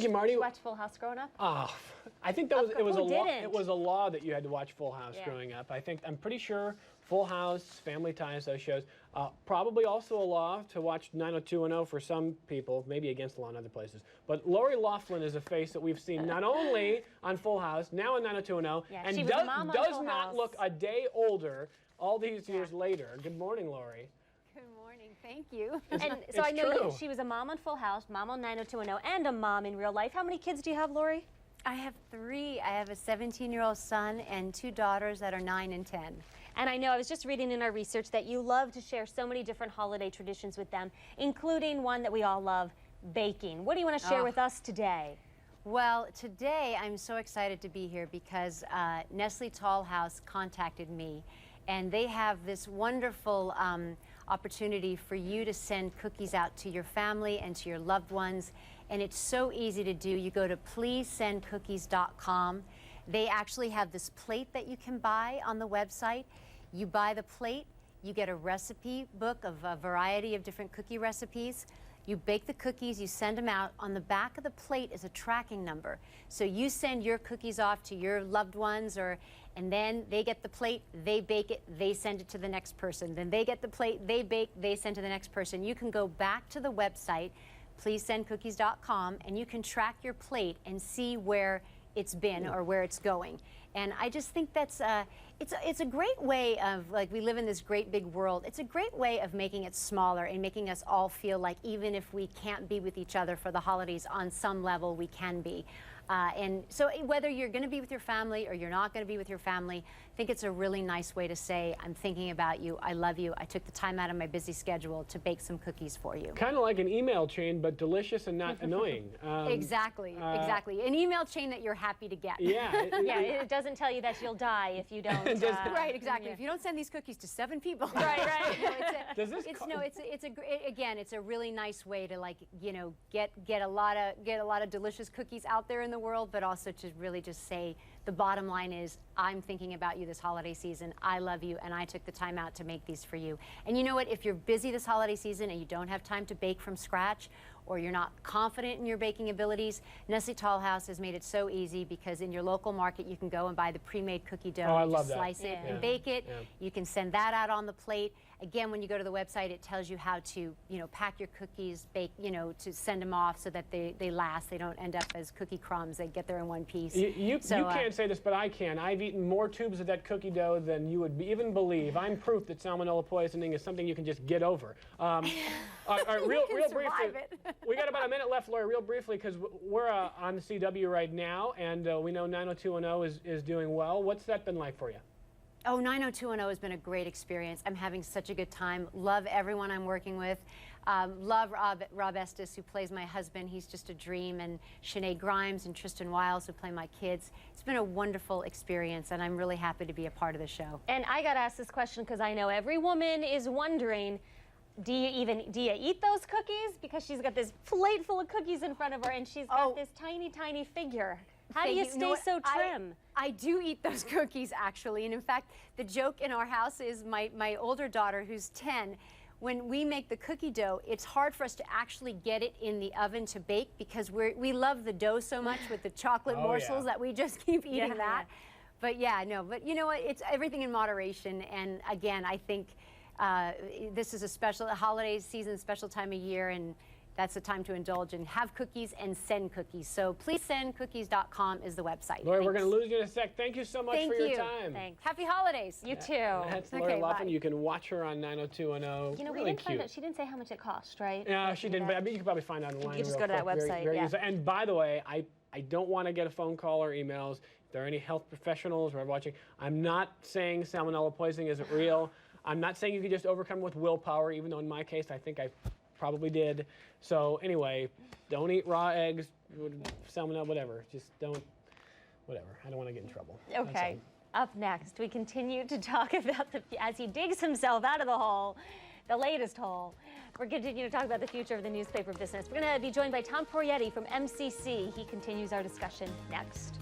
you, Marty. Did you watch Full House growing up? Oh, I think that it was a law that you had to watch Full House growing up. I'm pretty sure Full House, Family Ties, those shows. Probably also a law to watch 90210 for some people, maybe against the law in other places. But Lori Loughlin is a face that we've seen not only on Full House, now on 90210, and does not look a day older all these years later. Good morning, Lori. Good morning. Thank you. And so I know she was a mom on Full House, mom on 90210, and a mom in real life. How many kids do you have, Lori? I have 3. I have a 17-year-old son and 2 daughters that are 9 and 10. And I know I was just reading in our research that you love to share so many different holiday traditions with them, including one that we all love, baking. What do you want to share with us today? Well, today I'm so excited to be here because Nestle Toll House contacted me, and they have this wonderful opportunity for you to send cookies out to your family and to your loved ones. And it's so easy to do. You go to pleasesendcookies.com. They actually have this plate that you can buy on the website. You buy the plate, you get a recipe book of a variety of different cookie recipes. You bake the cookies, you send them out. On the back of the plate is a tracking number. So you send your cookies off to your loved ones, and then they get the plate, they bake it, they send it to the next person. Then they get the plate, they bake, they send to the next person. You can go back to the website, pleasesendcookies.com, and you can track your plate and see where it's been or where it's going. And I just think that's it's a great way of, like, we live in this great big world. It's a great way of making it smaller and making us all feel like even if we can't be with each other for the holidays, on some level we can be. And so whether you're going to be with your family or you're not going to be with your family, I think it's a really nice way to say, I'm thinking about you, I love you, I took the time out of my busy schedule to bake some cookies for you. Kind of like an email chain, but delicious and not annoying. Exactly, exactly. An email chain that you're happy to get. Yeah. It doesn't tell you that you'll die if you don't. Right, exactly. If you don't send these cookies to 7 people. Right. Again, it's a really nice way to, like, you know, get a lot of delicious cookies out there in the world, but also to really just say the bottom line is, I'm thinking about you this holiday season. I love you, and I took the time out to make these for you. And you know what? If you're busy this holiday season and you don't have time to bake from scratch, or you're not confident in your baking abilities, Nestle Toll House has made it so easy, because in your local market you can go and buy the pre-made cookie dough. Oh, I love that. Slice it and bake it. Yeah. You can send that out on the plate. Again, when you go to the website, it tells you how to, you know, pack your cookies, bake, you know, to send them off so that they last. They don't end up as cookie crumbs. They get there in one piece. You can't say this, but I can. I've eaten more tubes of that cookie dough than you would even believe. I'm proof that salmonella poisoning is something you can just get over. Real briefly, we got about a minute left, Lori, real briefly, because we're on the CW right now, and we know 90210 is doing well. What's that been like for you? Oh, 90210 has been a great experience. I'm having such a good time. Love everyone I'm working with. Love Rob Estes, who plays my husband. He's just a dream. And Sinead Grimes and Tristan Wiles, who play my kids. It's been a wonderful experience, and I'm really happy to be a part of the show. And I got to ask this question because I know every woman is wondering, do you eat those cookies? Because she's got this plate full of cookies in front of her, and she's got this tiny, tiny figure. How do you stay so trim? I do eat those cookies, actually. And in fact, the joke in our house is my older daughter, who's 10, when we make the cookie dough, it's hard for us to actually get it in the oven to bake, because we love the dough so much with the chocolate morsels that we just keep eating that. But yeah, no, but you know what? It's everything in moderation. And again, I think this is a special holiday season, special time of year, and that's the time to indulge and have cookies and send cookies. So pleasesendcookies.com is the website. Lori, we're going to lose you in a sec. Thank you so much for your time. Thanks. Happy holidays. You too. That's Lori Loughlin. You can watch her on 90210. You know, really we didn't cute. find out. She didn't say how much it cost, right? Yeah, she didn't. But I mean, you can probably find out online. You just go to that website. Very easy. And by the way, I don't want to get a phone call or emails. If there are any health professionals who are watching, I'm not saying salmonella poisoning isn't real. I'm not saying you can just overcome with willpower, even though in my case, I think I probably did. So anyway, don't eat raw eggs, salmonella, whatever. Just don't, whatever. I don't want to get in trouble. Okay. Up next, we continue to talk about as he digs himself out of the hole, the latest hole. We're continuing to talk about the future of the newspaper business. We're going to be joined by Tom Porietti from MCC. He continues our discussion next.